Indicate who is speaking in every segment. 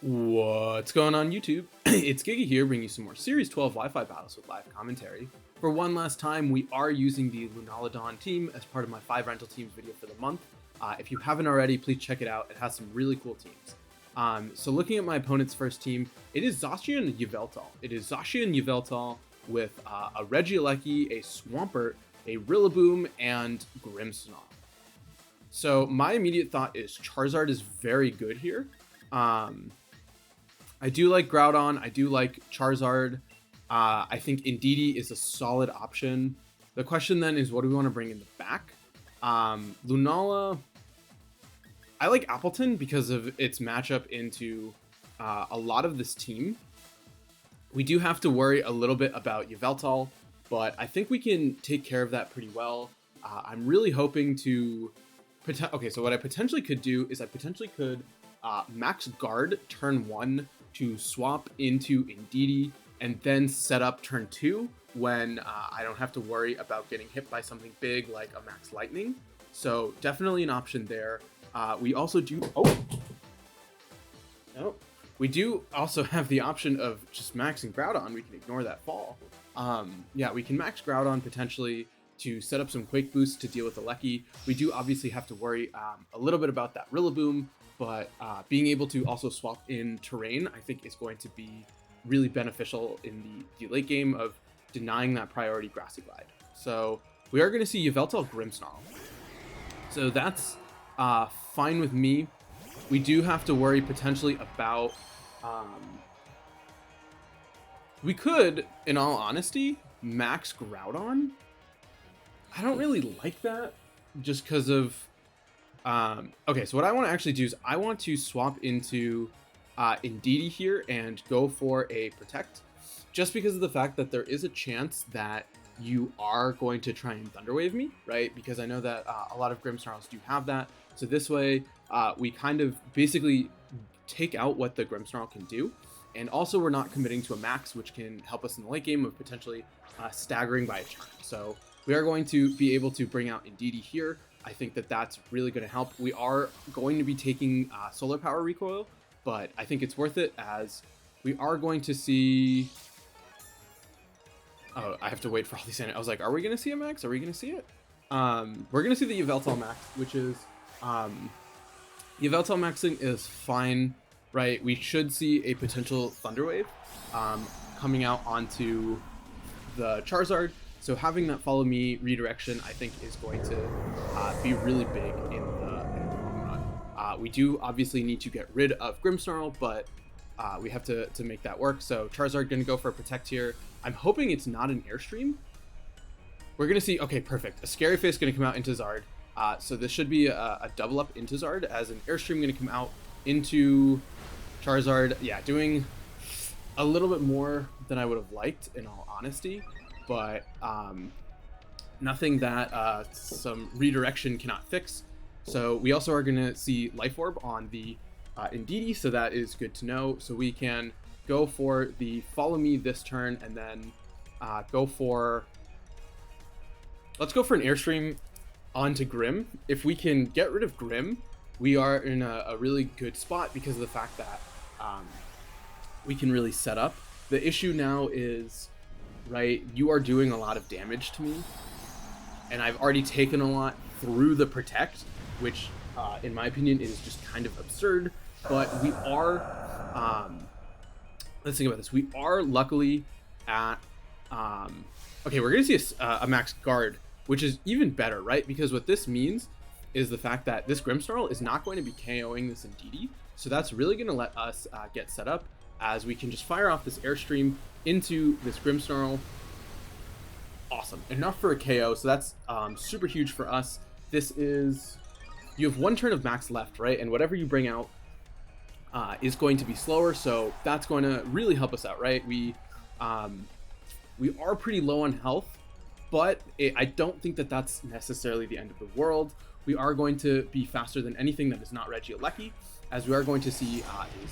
Speaker 1: What's going on YouTube? It's Giga here bringing you some more Series 12 Wi-Fi battles with live commentary. For one last time, we are using the Lunala Groudon team as part of my 5 rental teams video for the month. If you haven't already, please check it out. It has some really cool teams. So looking at my opponent's first team, it is Zacian Yveltal. It is Zacian Yveltal with a Regieleki, a Swampert, a Rillaboom, and Grimmsnarl. So my immediate thought is Charizard is very good here. I do like Groudon. I do like Charizard. I think Indeedee is a solid option. The question then is, what do we want to bring in the back? Lunala, I like Appletun because of its matchup into a lot of this team. We do have to worry a little bit about Yveltal, but I think we can take care of that pretty well. I'm really hoping to... Okay, so what I potentially could do is I potentially could max guard turn 1 to swap into Indeedee and then set up turn 2 when I don't have to worry about getting hit by something big like a max lightning. So definitely an option there. We also do... We do also have the option of just maxing Groudon. We can ignore that fall. Yeah, we can max Groudon potentially to set up some Quake boosts to deal with the Lecky. We do obviously have to worry a little bit about that Rillaboom, but being able to also swap in terrain, I think is going to be really beneficial in the late game of denying that priority Grassy Glide. So we are going to see Yveltal Grimmsnarl. So that's fine with me. We do have to worry potentially about... we could, in all honesty, max Groudon. I don't really like that just because of... okay, so what I want to actually do is I want to swap into Indeedee here and go for a Protect, just because of the fact that there is a chance that you are going to try and Thunder Wave me, right? Because I know that a lot of Grimmsnarls do have that. So this way, we kind of basically take out what the Grimmsnarl can do. And also we're not committing to a max, which can help us in the late game of potentially staggering by a turn. So we are going to be able to bring out Indeedee here. I think that that's really going to help. We are going to be taking Solar Power Recoil, but I think it's worth it as we are going to see... Oh, I have to wait for all these. I was like, are we going to see a max? Are we going to see it? We're going to see the Yveltal max, which is... Yveltal maxing is fine, right? We should see a potential Thunder Wave coming out onto the Charizard. So having that follow me redirection, I think, is going to be really big in the long run. We do obviously need to get rid of Grimmsnarl, but we have to make that work. So Charizard going to go for a Protect here. I'm hoping it's not an Airstream. We're going to see... Okay, perfect. A Scary Face going to come out into Zard. So this should be a double up into Zard as an Airstream going to come out into Charizard. Yeah, doing a little bit more than I would have liked, in all honesty. But nothing that some redirection cannot fix. So we also are going to see Life Orb on the Indeedee, so that is good to know. So we can go for the Follow Me this turn, and then go for... Let's go for an Airstream onto Grimm. If we can get rid of Grimm, we are in a really good spot because of the fact that we can really set up. The issue now is... right, you are doing a lot of damage to me, and I've already taken a lot through the Protect, which in my opinion is just kind of absurd. But we are let's think about this. We are luckily at okay, we're gonna see a max guard, which is even better, right? Because what this means is the fact that this Grimmsnarl is not going to be KOing this Indeedee, so that's really going to let us get set up as we can just fire off this Airstream into this Grimmsnarl. Awesome. Enough for a KO, so that's super huge for us. This is... You have one turn of max left, right? And whatever you bring out is going to be slower, so that's going to really help us out, right? We are pretty low on health, but I don't think that that's necessarily the end of the world. We are going to be faster than anything that is not Regieleki, as we are going to see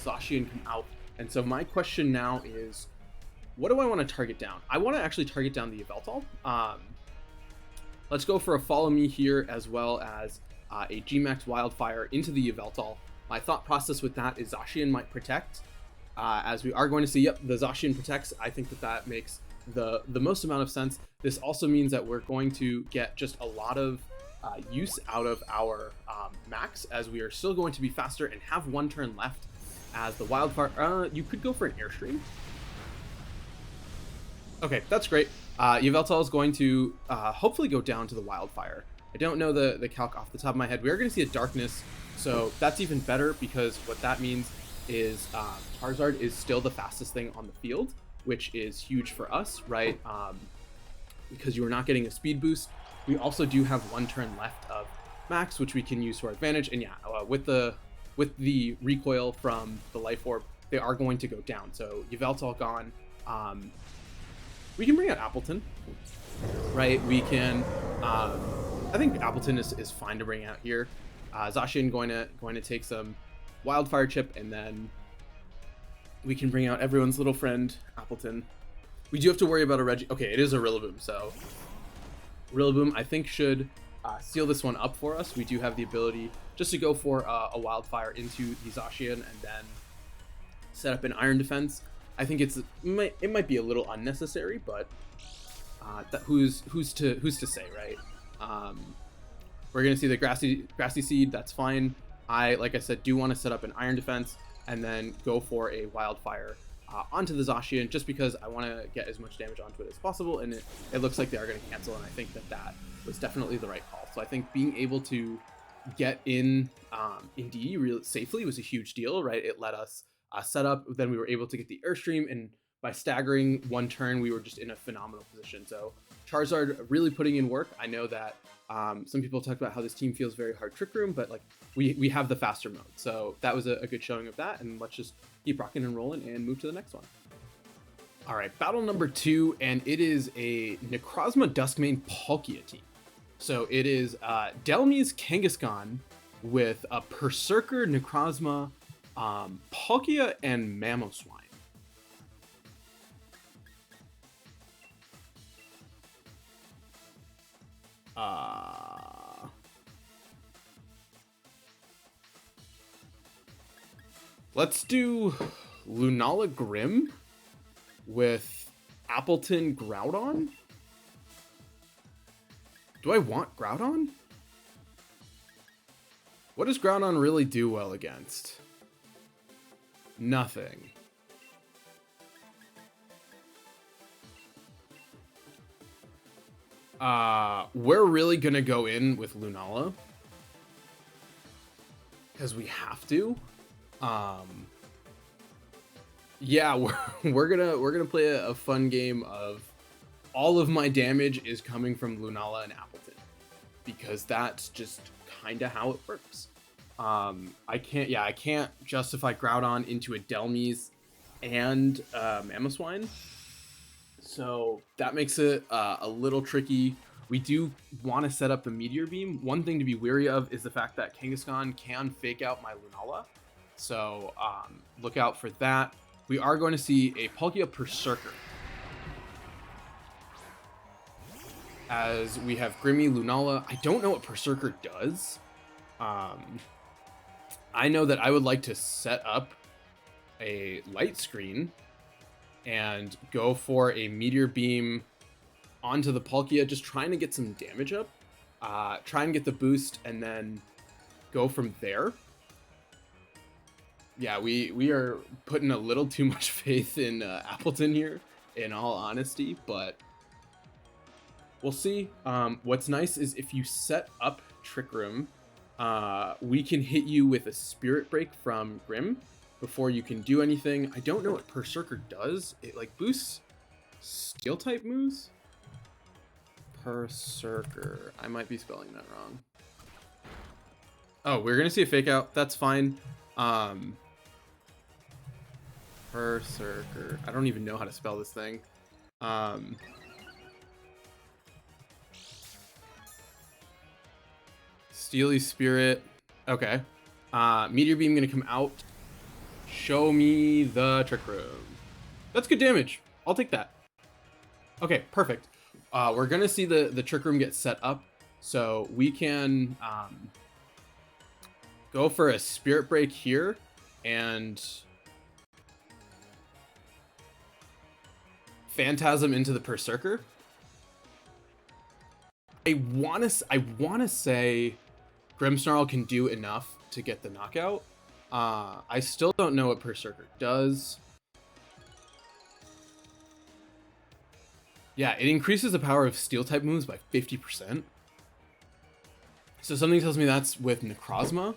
Speaker 1: Zacian come out. And so my question now is, what do I want to target down? I want to actually target down the Yveltal. Let's go for a Follow Me here, as well as a Gmax Wildfire into the Yveltal. My thought process with that is Zacian might protect, as we are going to see. Yep, the Zacian protects. I think that makes the most amount of sense. This also means that we're going to get just a lot of use out of our max, as we are still going to be faster and have 1 turn left. As the wildfire, you could go for an airstream. Okay, that's great. Yveltal is going to hopefully go down to the wildfire. I don't know the calc off the top of my head. We are going to see a darkness, so that's even better, because what that means is Charizard is still the fastest thing on the field, which is huge for us, right? Because you are not getting a speed boost. We also do have 1 turn left of max, which we can use to our advantage. And yeah, with the recoil from the Life Orb, they are going to go down. So Yveltal gone. We can bring out Appletun, right? We can. I think Appletun is fine to bring out here. Zacian going to take some Wildfire Chip, and then we can bring out everyone's little friend, Appletun. We do have to worry about a Reggie. Okay, it is a Rillaboom, so Rillaboom I think should seal this one up for us. We do have the ability just to go for a Wildfire into the Zacian and then set up an Iron Defense. I think it might be a little unnecessary, but who's to say, right? We're gonna see the grassy seed. That's fine. Like I said, do want to set up an Iron Defense and then go for a Wildfire onto the Zacian, just because I want to get as much damage onto it as possible, and it looks like they are going to cancel, and I think that was definitely the right call. So I think being able to get in D really safely was a huge deal, right? It let us set up, then we were able to get the Airstream, and by staggering 1 turn, we were just in a phenomenal position. So Charizard really putting in work. I know that some people talk about how this team feels very hard Trick Room, but like we have the faster mode. So that was a good showing of that, and let's just keep rocking and rolling and move to the next one. All right, battle number 2, and it is a Necrozma Duskmane Palkia team. So it is Dhelmise Kangaskhan with a Perrserker, Necrozma, Palkia, and Mamoswine. Let's do Lunala Groudon with Appletun Groudon. Do I want Groudon? What does Groudon really do well against? Nothing. We're really gonna go in with Lunala because we have to. Yeah, we're gonna play a fun game of all of my damage is coming from Lunala and Appletun, because that's just kind of how it works. I can't justify Groudon into a Dhelmise and Mamoswine, so that makes it a little tricky. We do want to set up the Meteor Beam. One thing to be wary of is the fact that Kangaskhan can fake out my Lunala, so look out for that. We are going to see a Palkia Perrserker, as we have Grimmy Lunala. I don't know what Perrserker does. I know that I would like to set up a light screen and go for a Meteor Beam onto the Palkia, just trying to get some damage up, try and get the boost, and then go from there. Yeah, we are putting a little too much faith in Appletun here, in all honesty, but we'll see. What's nice is if you set up Trick Room, we can hit you with a Spirit Break from Grim before you can do anything. I don't know what Perrserker does. It like boosts Steel type moves? Perrserker. I might be spelling that wrong. Oh, we're gonna see a fake out. That's fine. Perrserker. I don't even know how to spell this thing. Steely Spirit. Okay. Meteor Beam gonna come out. Show me the Trick Room. That's good damage. I'll take that. Okay, perfect. We're gonna see the Trick Room get set up, so we can go for a Spirit Break here and Phantasm into the Perrserker. I wanna say Grimmsnarl can do enough to get the knockout. I still don't know what Perrserker does. Yeah, it increases the power of steel type moves by 50%. So something tells me that's with Necrozma.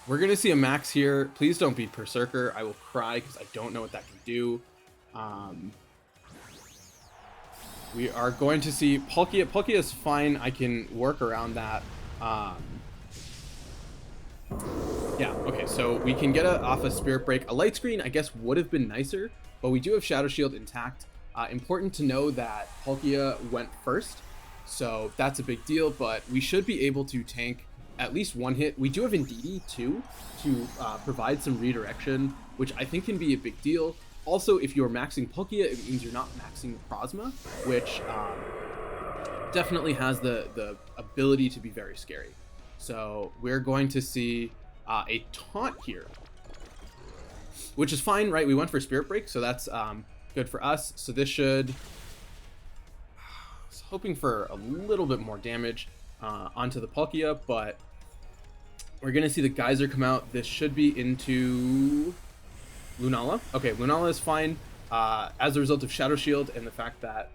Speaker 1: We're gonna see a max here. Please don't beat Perrserker. I will cry because I don't know what that can do. We are going to see Palkia. Palkia is fine. I can work around that. Yeah, okay, so we can get off a Spirit Break. A Light Screen, I guess, would have been nicer, but we do have Shadow Shield intact. Important to know that Palkia went first, so that's a big deal, but we should be able to tank at least one hit. We do have Indeedee, too, to provide some redirection, which I think can be a big deal. Also, if you're maxing Palkia, it means you're not maxing Necrozma, which definitely has the ability to be very scary. So we're going to see a taunt here, which is fine, right? We went for Spirit Break, so that's good for us. So this should... I was hoping for a little bit more damage onto the Palkia, but we're going to see the Geyser come out. This should be into Lunala. Okay, Lunala is fine as a result of Shadow Shield and the fact that...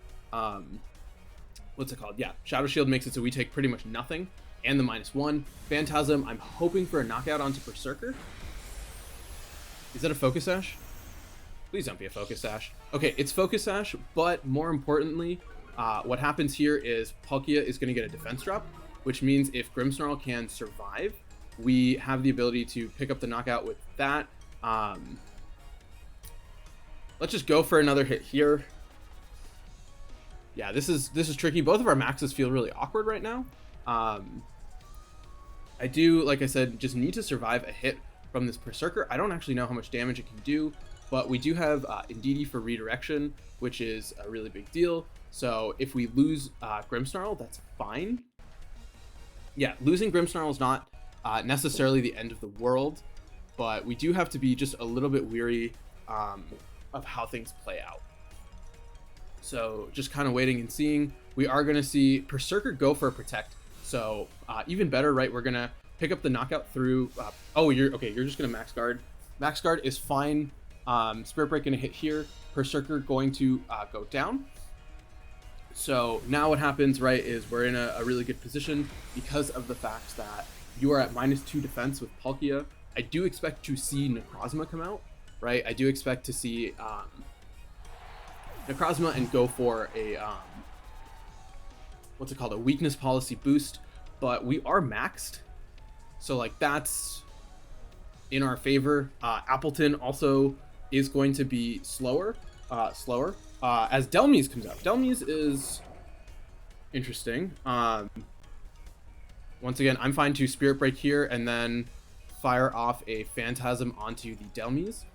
Speaker 1: what's it called? Yeah, Shadow Shield makes it so we take pretty much nothing. And the -1. Phantasm, I'm hoping for a knockout onto Perrserker. Is that a Focus Sash? Please don't be a Focus Sash. Okay, it's Focus Sash, but more importantly, what happens here is Palkia is going to get a defense drop, which means if Grimmsnarl can survive, we have the ability to pick up the knockout with that. Let's just go for another hit here. Yeah, this is tricky. Both of our maxes feel really awkward right now. I do, like I said, just need to survive a hit from this Perrserker. I don't actually know how much damage it can do, but we do have Indeedee for redirection, which is a really big deal. So if we lose Grimmsnarl, that's fine. Yeah, losing Grimmsnarl is not necessarily the end of the world, but we do have to be just a little bit weary of how things play out. So just kind of waiting and seeing. We are going to see Perrserker go for a Protect. So even better, right? We're going to pick up the knockout through... oh, you're just going to Max Guard. Max Guard is fine. Spirit Break going to hit here. Perrserker going to go down. So now what happens, right, is we're in a really good position because of the fact that you are at -2 defense with Palkia. I do expect to see Necrozma come out, right? I do expect to see Necrozma and go for a... what's it called? A weakness policy boost, but we are maxed. So like that's in our favor. Appletun also is going to be slower as Dhelmise comes out. Dhelmise is interesting. Once again, I'm fine to Spirit Break here and then fire off a Phantasm onto the Dhelmise.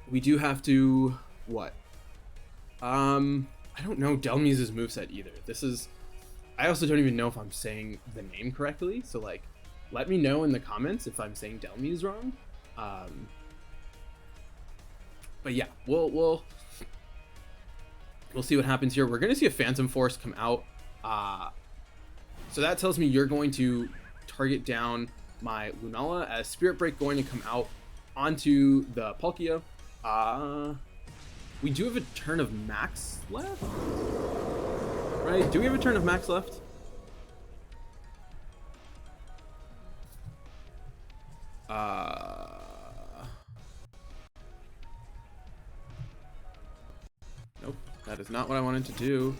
Speaker 1: We do have to, what? I don't know Dhelmise's moveset either. I also don't even know if I'm saying the name correctly, so like, let me know in the comments if I'm saying Dhelmise wrong. But yeah, we'll see what happens here. We're gonna see a Phantom Force come out. So that tells me you're going to target down my Lunala as Spirit Break going to come out onto the Palkia. We do have a turn of max left, right? Do we have a turn of max left? Nope, that is not what I wanted to do.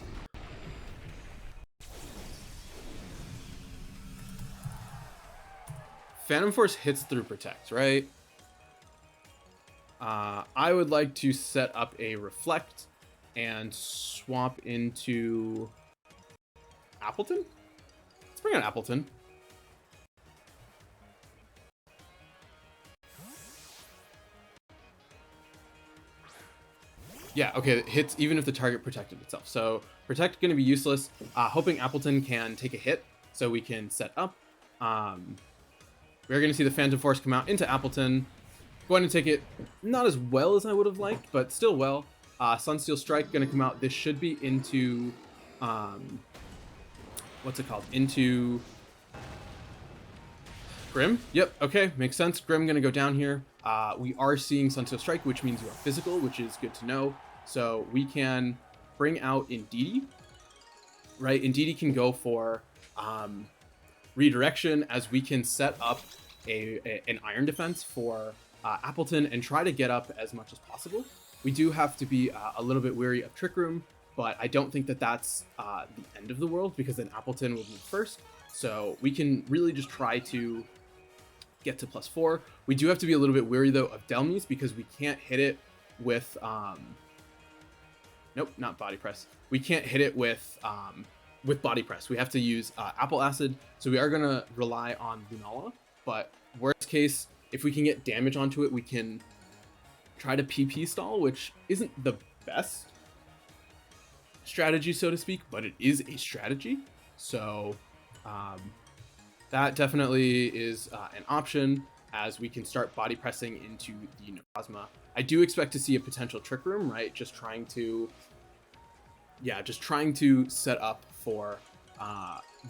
Speaker 1: Phantom Force hits through Protect, right? I would like to set up a Reflect and swap into Appletun. Let's bring on Appletun. Yeah, okay, it hits even if the target protected itself. So protect going to be useless. Hoping Appletun can take a hit so we can set up. We're going to see the Phantom Force come out into Appletun. Going to take it not as well as I would have liked, but still well. Sunsteel Strike going to come out. This should be into... what's it called? Into... Grim? Yep, okay, makes sense. Grim going to go down here. We are seeing Sunsteel Strike, which means you are physical, which is good to know. So we can bring out Indeedee, right? Indeedee can go for redirection, as we can set up an Iron Defense for Appletun and try to get up as much as possible. We do have to be a little bit wary of Trick Room, but I don't think that that's the end of the world, because then Appletun will move first. So we can really just try to get to +4. We do have to be a little bit wary though of Dhelmise, because we can't hit it with nope, not Body Press. We can't hit it with Body Press. We have to use Apple Acid, so we are going to rely on Lunala. But worst case, if we can get damage onto it, we can try to PP stall, which isn't the best strategy, so to speak, but it is a strategy. So that definitely is an option, as we can start body pressing into the Necrozma. I do expect to see a potential Trick Room, right? Just trying to set up for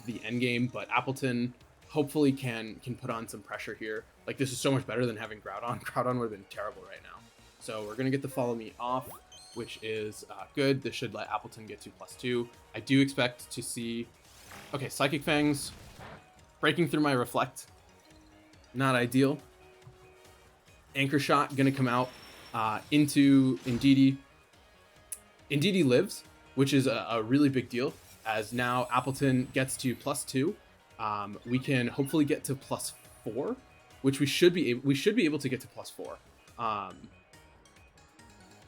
Speaker 1: the end game, but Appletun hopefully can put on some pressure here. Like, this is so much better than having Groudon. Groudon would have been terrible right now. So we're gonna get the Follow Me off, which is good. This should let Appletun get to +2. I do expect to see, okay, Psychic Fangs breaking through my Reflect. Not ideal. Anchor Shot gonna come out into Indeedee. Indeedee lives, which is a really big deal, as now Appletun gets to +2. We can hopefully get to +4, which we should be able to get to +4.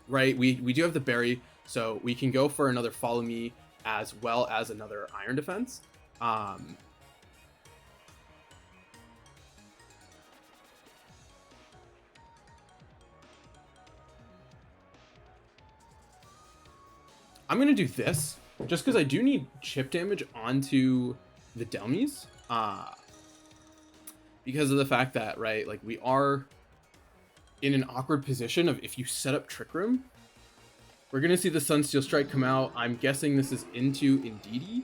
Speaker 1: Right, we do have the berry, so we can go for another Follow Me as well as another Iron Defense. I'm going to do this, just because I do need chip damage onto the Dhelmise, because of the fact that, right, like, we are in an awkward position of, if you set up Trick Room, we're going to see the Sunsteel Strike come out. I'm guessing this is into Indeedee.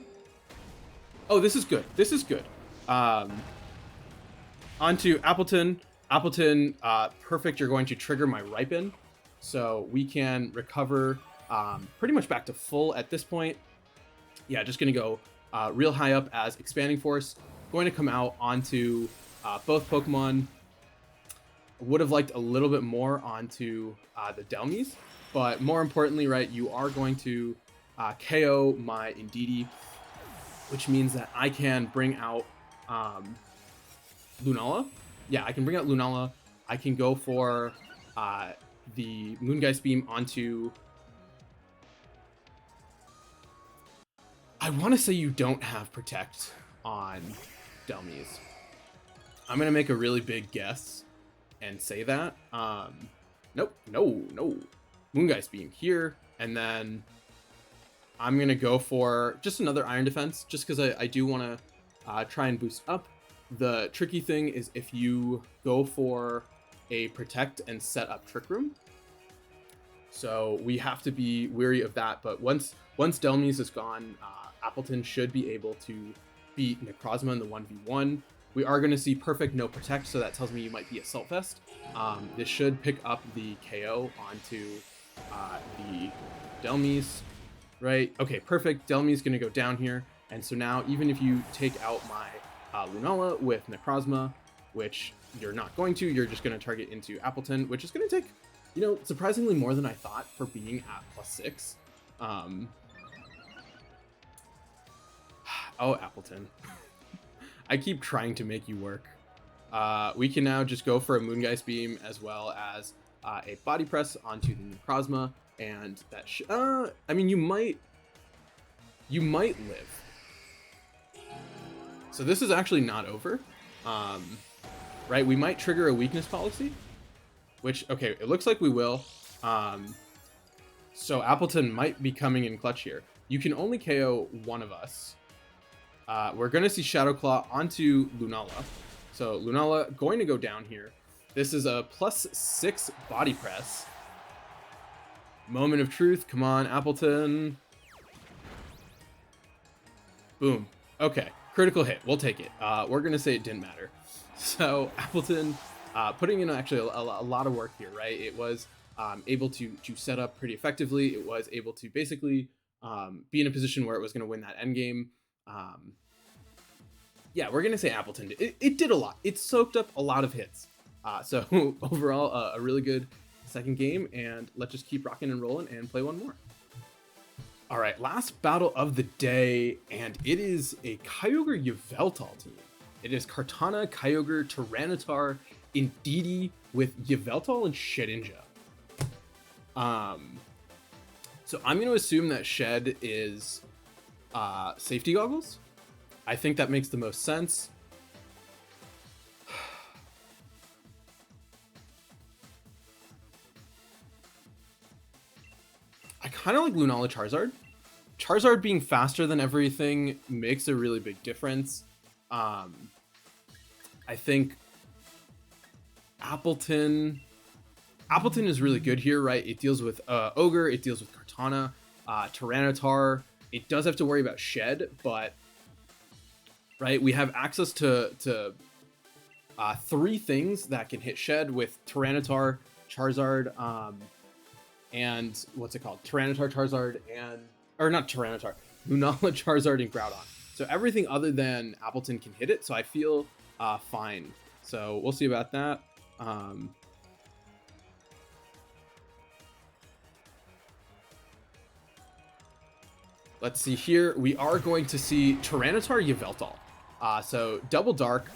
Speaker 1: Oh, this is good. This is good. Onto Appletun. Appletun, perfect. You're going to trigger my Ripen, so we can recover pretty much back to full at this point. Yeah, just going to go real high up as Expanding Force. Going to come out onto both Pokemon. Would have liked a little bit more onto the Dhelmise, but more importantly, right, you are going to KO my Indeedee, which means that I can bring out Lunala. Yeah, I can bring out Lunala. I can go for the Moongeist Beam onto... I want to say you don't have Protect on Dhelmise. I'm going to make a really big guess and say that. Nope, no. Moongeist Beam here, and then I'm going to go for just another Iron Defense, just because I do want to try and boost up. The tricky thing is if you go for a Protect and set up Trick Room. So we have to be wary of that, but once Dhelmise is gone, Appletun should be able to beat Necrozma in the 1v1. We are going to see perfect no Protect, so that tells me you might be Assault Vest. This should pick up the KO onto the Dhelmise, right? Okay, perfect. Dhelmise is going to go down here, and so now even if you take out my Lunala with Necrozma, which you're not going to, you're just going to target into Appletun, which is going to take, you know, surprisingly more than I thought for being at +6. Oh, Appletun. I keep trying to make you work. We can now just go for a Moongeist Beam as well as a Body Press onto the Necrozma, and that I mean, you might live. So this is actually not over. Right, we might trigger a Weakness Policy, which, okay, it looks like we will. So Appletun might be coming in clutch here. You can only KO one of us. We're going to see Shadow Claw onto Lunala. So Lunala going to go down here. This is a +6 body press. Moment of truth. Come on, Appletun. Boom. Okay. Critical hit. We'll take it. We're going to say it didn't matter. So Appletun putting in actually a lot of work here, right? It was able to set up pretty effectively. It was able to basically be in a position where it was going to win that endgame. Yeah, we're going to say Appletun did. It did a lot. It soaked up a lot of hits. So overall, a really good second game. And let's just keep rocking and rolling and play one more. All right, last battle of the day. And it is a Kyogre Yveltal team. It is Kartana, Kyogre, Tyranitar, Indeedee with Yveltal and Shedinja. So I'm going to assume that Shed is safety goggles. I think that makes the most sense. I kind of like Lunala Charizard. Charizard being faster than everything makes a really big difference. I think Appletun is really good here, right? It deals with Ogre, it deals with Kartana, Tyranitar. It does have to worry about Shed, but right, we have access to 3 things that can hit Shed with Tyranitar, Charizard, and what's it called? Tyranitar, Charizard, or not Tyranitar, Lunala, Charizard, and Groudon. So everything other than Appletun can hit it, so I feel fine. So we'll see about that. Let's see here. We are going to see Tyranitar Yveltal. So double dark.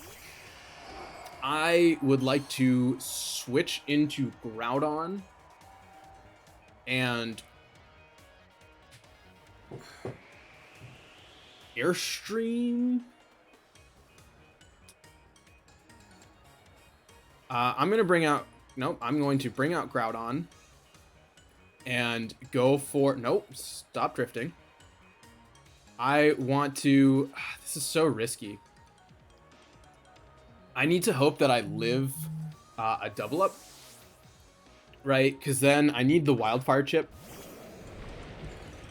Speaker 1: I would like to switch into Groudon and Airstream. I'm going to bring out... Nope, I'm going to bring out Groudon and go for... Nope, stop drifting. I want to... This is so risky. I need to hope that I live a double up, right? Because then I need the Wildfire Chip.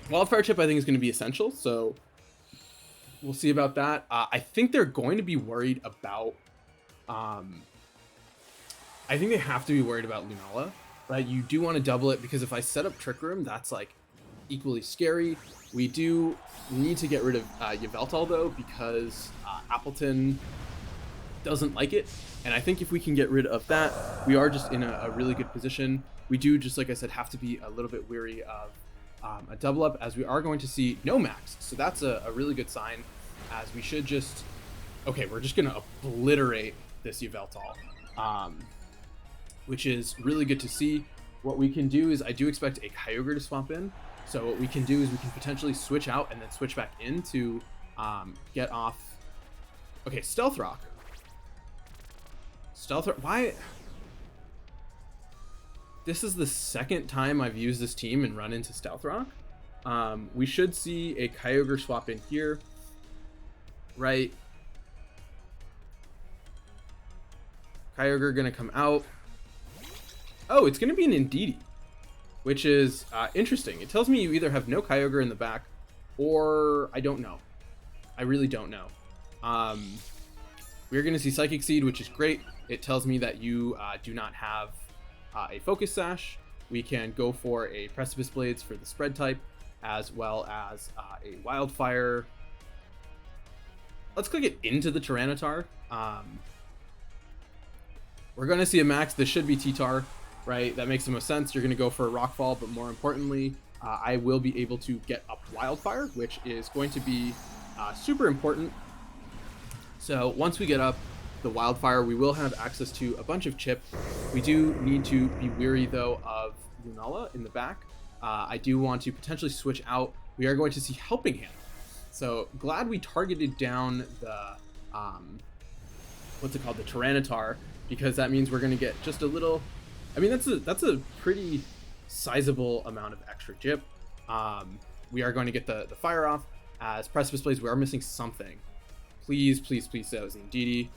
Speaker 1: Wildfire Chip I think is going to be essential, so we'll see about that. I think they're going to be worried about... I think they have to be worried about Lunala, right? You do want to double it because if I set up Trick Room, that's like equally scary. We do need to get rid of Yveltal though, because Appletun doesn't like it. And I think if we can get rid of that, we are just in a really good position. We do, just like I said, have to be a little bit weary of a double up, as we are going to see no max. So that's a really good sign, as we should just... Okay, we're just going to obliterate this Yveltal, which is really good to see. What we can do is, I do expect a Kyogre to swap in. So what we can do is we can potentially switch out and then switch back in to get off... Okay, Stealth Rock. Stealth Rock... Why... This is the second time I've used this team and run into Stealth Rock. We should see a Kyogre swap in here. Right. Kyogre gonna come out. Oh, it's gonna be an Indeedee, which is interesting. It tells me you either have no Kyogre in the back, or I don't know. I really don't know. We're gonna see Psychic Seed, which is great. It tells me that you do not have a Focus Sash. We can go for a Precipice Blades for the spread type, as well as a Wildfire. Let's click it into the Tyranitar. We're going to see a max. This should be T-Tar, right? That makes the most sense. You're going to go for a Rockfall, but more importantly, I will be able to get up Wildfire, which is going to be super important. So once we get up the Wildfire, we will have access to a bunch of chip. We do need to be weary, though, of Lunala in the back. I do want to potentially switch out. We are going to see Helping Hand. So glad we targeted down the, what's it called, the Tyranitar, because that means we're going to get just a little... I mean, that's a pretty sizable amount of extra jip. We are going to get the fire off as Precipice Blades. We are missing something. Please, please, please say that was Indeedee.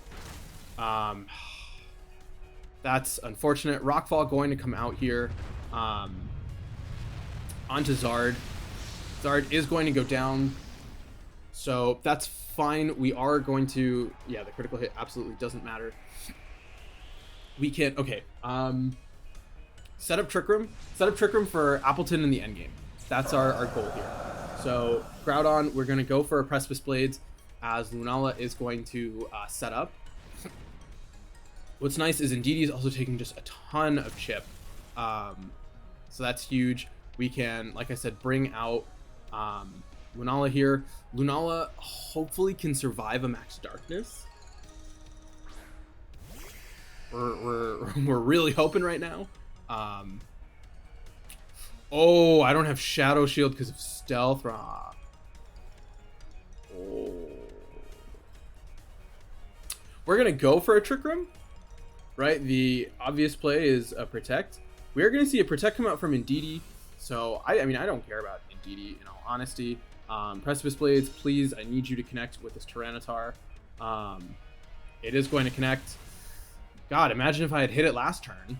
Speaker 1: That's unfortunate. Rockfall going to come out here onto Zard. Zard is going to go down, so that's fine. We are going to, yeah, the critical hit absolutely doesn't matter. We can, okay, set up Trick Room for Appletun in the endgame. That's our goal here. So Groudon, we're going to go for a Precipice Blades as Lunala is going to set up. What's nice is Indeedee is also taking just a ton of chip. So that's huge. We can, like I said, bring out Lunala here. Lunala hopefully can survive a Max Darkness. We're really hoping right now. Oh, I don't have Shadow Shield because of Stealth. Oh. We're gonna go for a Trick Room, right? The obvious play is a Protect. We are gonna see a Protect come out from Indeedee. So I mean, I don't care about Indeedee in all honesty. Precipice Blades, please, I need you to connect with this Tyranitar. It is going to connect. God, imagine if I had hit it last turn.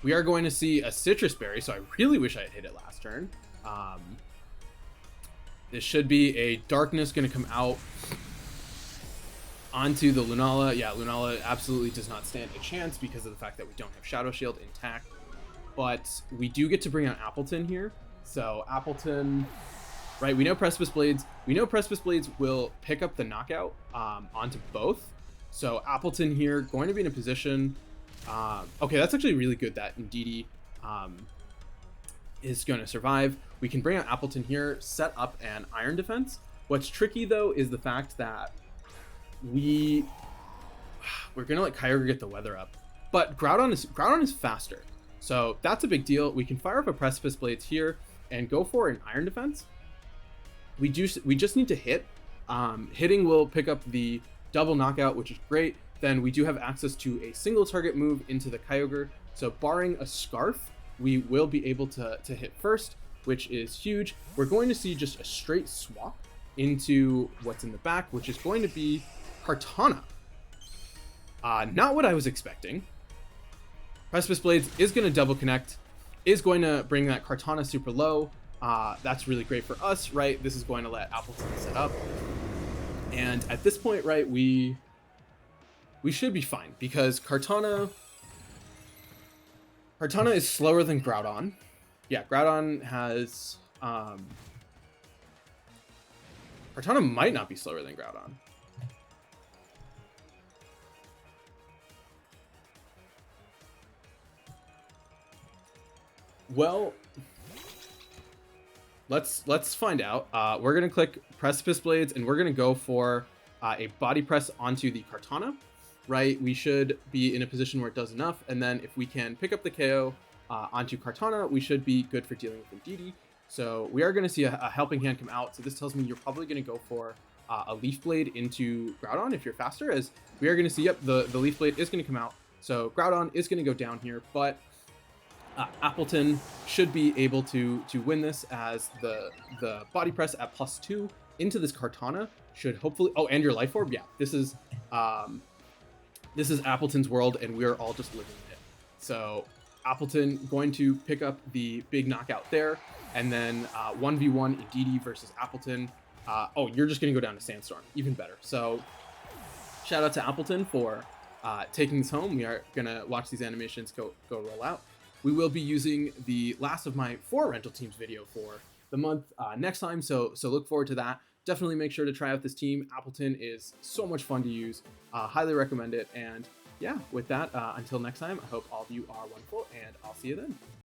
Speaker 1: We are going to see a Citrus Berry, so I really wish I had hit it last turn. This should be a Darkness going to come out onto the Lunala. Yeah, Lunala absolutely does not stand a chance because of the fact that we don't have Shadow Shield intact. But we do get to bring out Appletun here. So Appletun, right, we know Precipice Blades. We know Precipice Blades will pick up the knockout onto both. So Appletun here going to be in a position. Okay, that's actually really good that Indeedee is going to survive. We can bring out Appletun here, set up an Iron Defense. What's tricky though is the fact that we're going to let Kyogre get the weather up, but Groudon is faster. So that's a big deal. We can fire up a Precipice Blades here and go for an Iron Defense. We just need to hit. Hitting will pick up the double knockout, which is great. Then we do have access to a single target move into the Kyogre. So barring a Scarf, we will be able to hit first, which is huge. We're going to see just a straight swap into what's in the back, which is going to be Kartana. Not what I was expecting. Precipice Blades is going to double connect, is going to bring that Kartana super low. That's really great for us, right? This is going to let Appletun set up. And at this point, right, we should be fine because Kartana is slower than Groudon. Yeah, Groudon has... Kartana might not be slower than Groudon. Well, let's find out. We're gonna click Precipice Blades and we're gonna go for a body press onto the Kartana. Right, we should be in a position where it does enough, and then if we can pick up the KO onto Kartana, we should be good for dealing with Indeedee. So we are going to see a helping hand come out. So this tells me you're probably going to go for a Leaf Blade into Groudon if you're faster, as we are going to see, yep, the Leaf Blade is going to come out. So Groudon is going to go down here, but Appletun should be able to win this, as the body press at +2 into this Kartana should hopefully... Oh, and your Life Orb? Yeah, this is Appletun's world, and we're all just living in it. So Appletun going to pick up the big knockout there, and then 1v1 Indeedee versus Appletun. Oh, you're just going to go down to Sandstorm. Even better. So shout out to Appletun for taking this home. We are going to watch these animations go roll out. We will be using the last of my 4 rental teams video for the month next time, so look forward to that. Definitely make sure to try out this team. Appletun is so much fun to use. Highly recommend it. And yeah, with that, until next time, I hope all of you are wonderful, and I'll see you then.